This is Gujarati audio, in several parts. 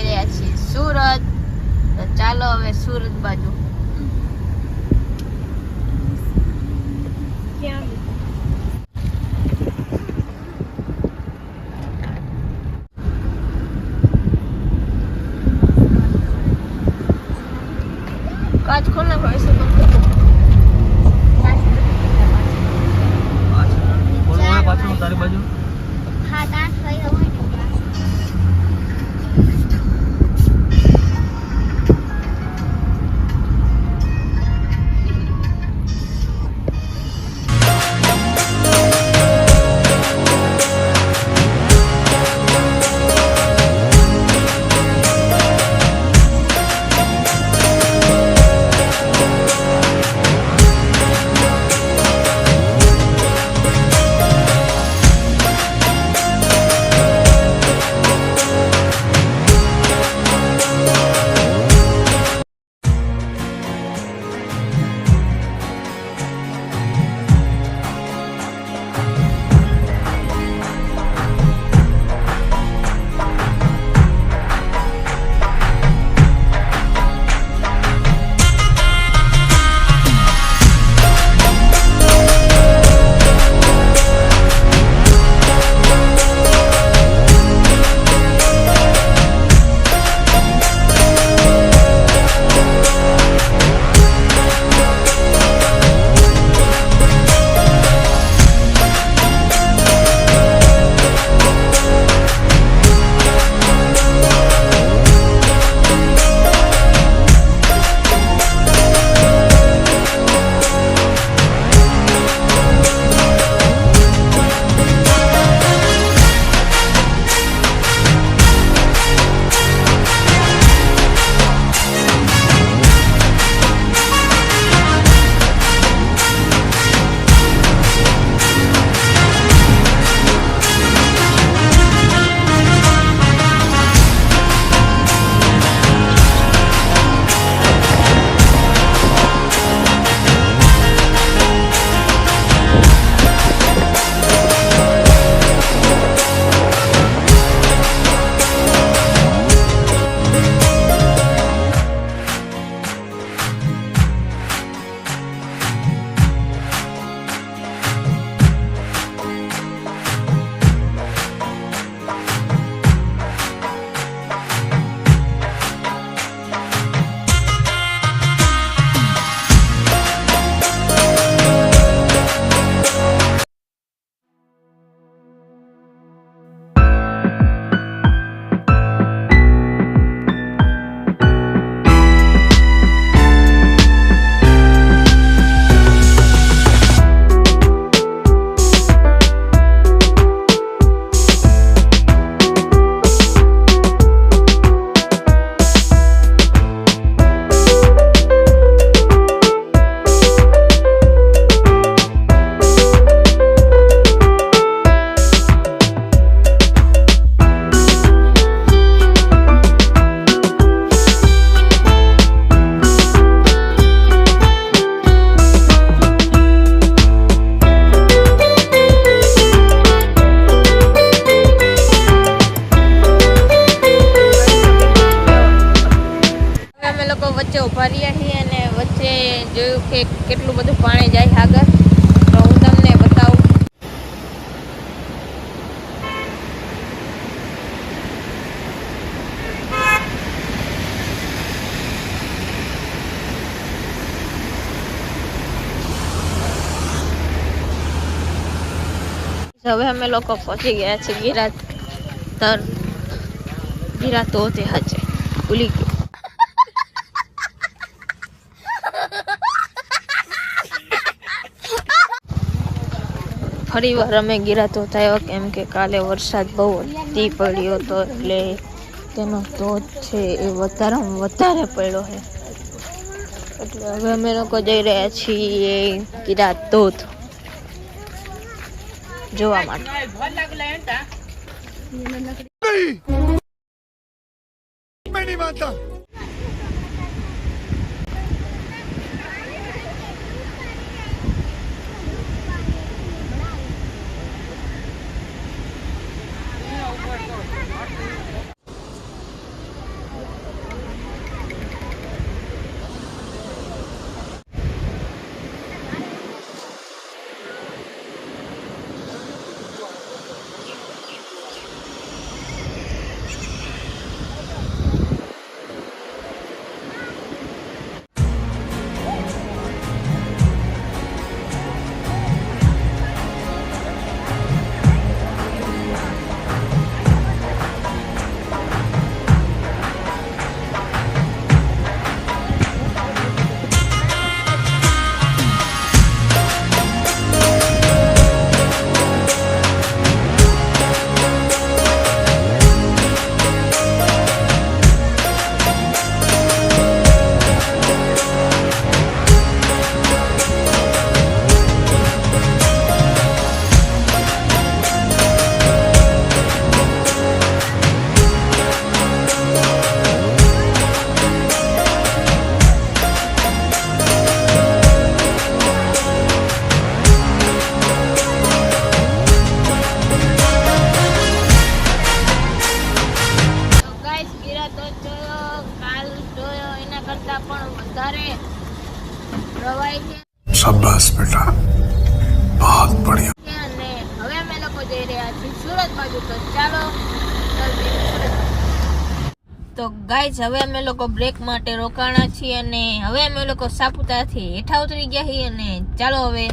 રહ્યા છીએ સુરત. તો ચાલો હવે સુરત બાજુ. કાચ ખોલના ભાઈ શું પાછળ તારી બાજુ હા કાચ થઈ હોય ને વચ્ચે ઉભા રહ્યા છીએ અને વચ્ચે જોયું કે કેટલું બધું પાણી જાય આગળ. તો હું તમને બતાવું. હવે અમે લોકો પહોંચી ગયા છે ગીરા ધોધ હજે ભૂલી ગયો. ફરી વાર અમે ગીરા ધોધ આવ્યો કેમ કે કાલે વરસાદ બહુ અતિ પડ્યો હતો એટલે તેનો ધોધ છે એ વધારે પડ્યો છે. એટલે હવે અમે લોકો જઈ રહ્યા છીએ ગીરા ધોધ જોવા માટે. સુરત જોયો, કાલ જોયો એના કરતા પણ વધારે પ્રવાહી છે. शाबाश बेटा, बहुत बढ़िया. અને હવે અમે લોકો જઈ રહ્યા છીએ સુરત બાજુ. તો ચાલો તો ગાઈઝ હવે અમે લોકો બ્રેક માટે રોકાણા છીએ અને હવે અમે લોકો સાપુતારાથી હેઠા ઉતરી ગયા છીએ અને ચાલો હવે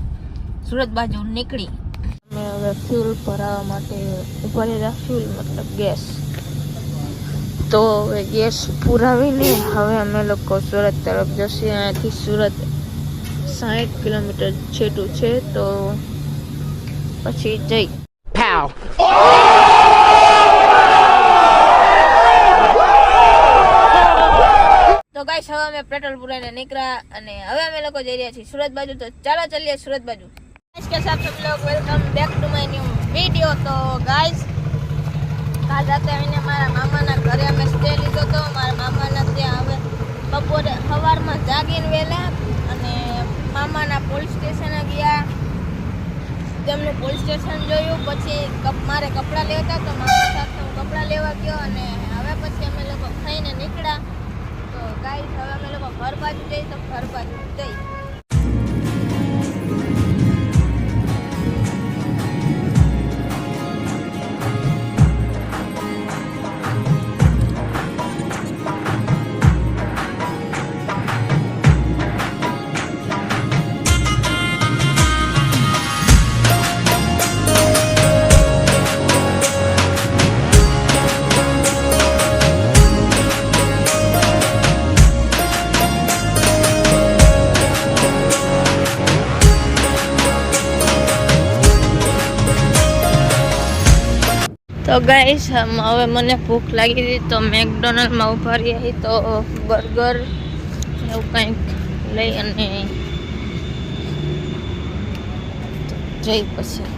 સુરત બાજુ નીકળી. અમે હવે ફ્યુલ ભરાવવા માટે ઉભા રહ્યા, ફ્યુલ મતલબ ગેસ. તો હવે ગેસ પુરાવીને હવે અમે લોકો સુરત તરફ જશે. અહીંયાથી સુરત 60 કિલોમીટર છેટું છે, તો પછી જઈ તો ગાઈસ હવે અમે પેટ્રોલ પુરાઈને નીકળ્યા અને હવે અમે લોકો જઈ રહ્યા છીએ સુરત બાજુ. તો ચાલો ચલીએ સુરત બાજુ. गाइस के साथ सब लोग welcome back to my new video. तो गाइस કાલ રાતે આવીને મારા મામાના ઘરે અમે સ્ટે લીધો તો. મારા મામાના ત્યાં હવે બપોરે સવારમાં જાગીને વહેલા અને મામાના પોલીસ સ્ટેશને ગયા. તેમનું પોલીસ સ્ટેશન જોયું, પછી મારે કપડાં લેતા તો મામા સાથે હું કપડાં લેવા ગયો અને હવે પછી અમે લોકો ખાઈને નીકળ્યા. તો ગાઈસ હવે અમે લોકો ઘર બાજુ જઈએ. તો ઘર બાજુ જઈ તો ગાઈસ હવે મને ભૂખ લાગી હતી તો મેકડોનાલ્ડમાં ઉભા રહ્યા હતી. તો બર્ગર એવું કંઈક લઈ અને જઈ પછી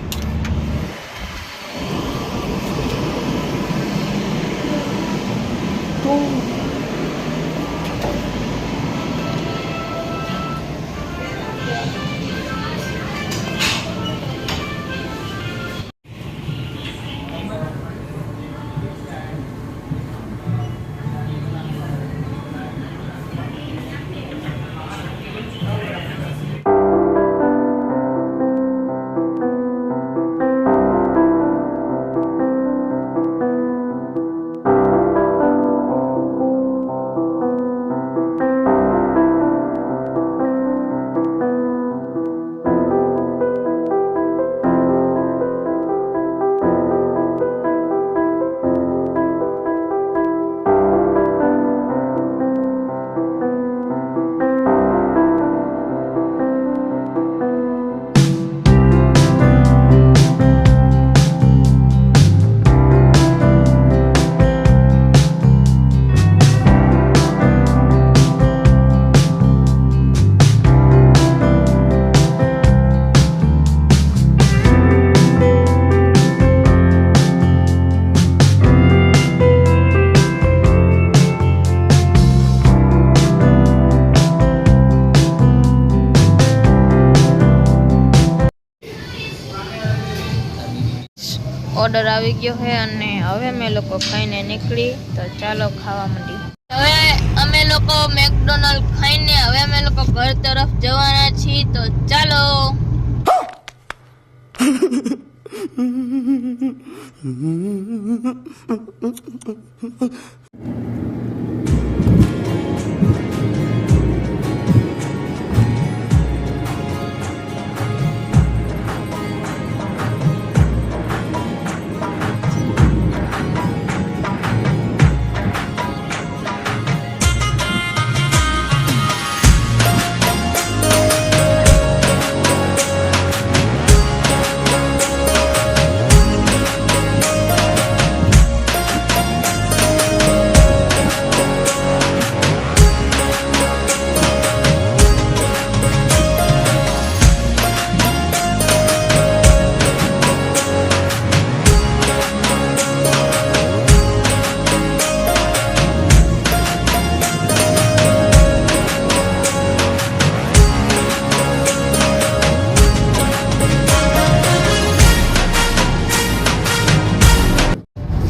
ઓર્ડર આવી ગયો છે અને હવે અમે લોકો ખાઈને નીકળી. તો ચાલો ખાવા માંડી. હવે અમે લોકો મેકડોનાલ્ડ ખાઈને હવે અમે લોકો ઘર તરફ જવાના છીએ. તો ચાલો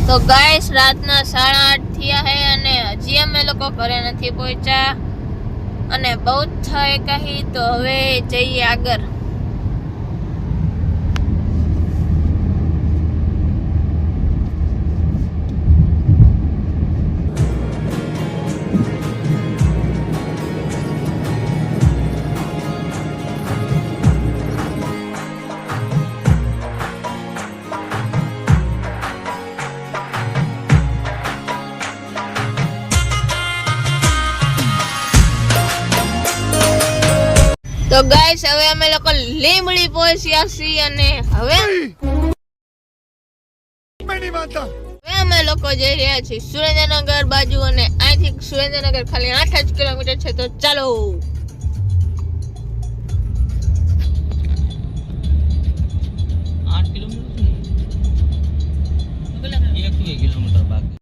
તો ગાઈસ રાતના 8:30 થયા છે અને લોકો ઘરે નથી પહોંચ્યા અને બહુ જ થાય કહી તો હવે જઈએ આગળ. તો ગાઈસ હવે અમે લોકો લીંબડી પહોંચ્યા છીએ અને હવે અમે લોકો જઈ રહ્યા છીએ સુરેન્દ્રનગર બાજુ અને અહીંથી સુરેન્દ્રનગર ખાલી 8 જ કિલોમીટર છે. તો ચાલો. 8 કિલોમીટર 1 કિલોમીટર બાકી.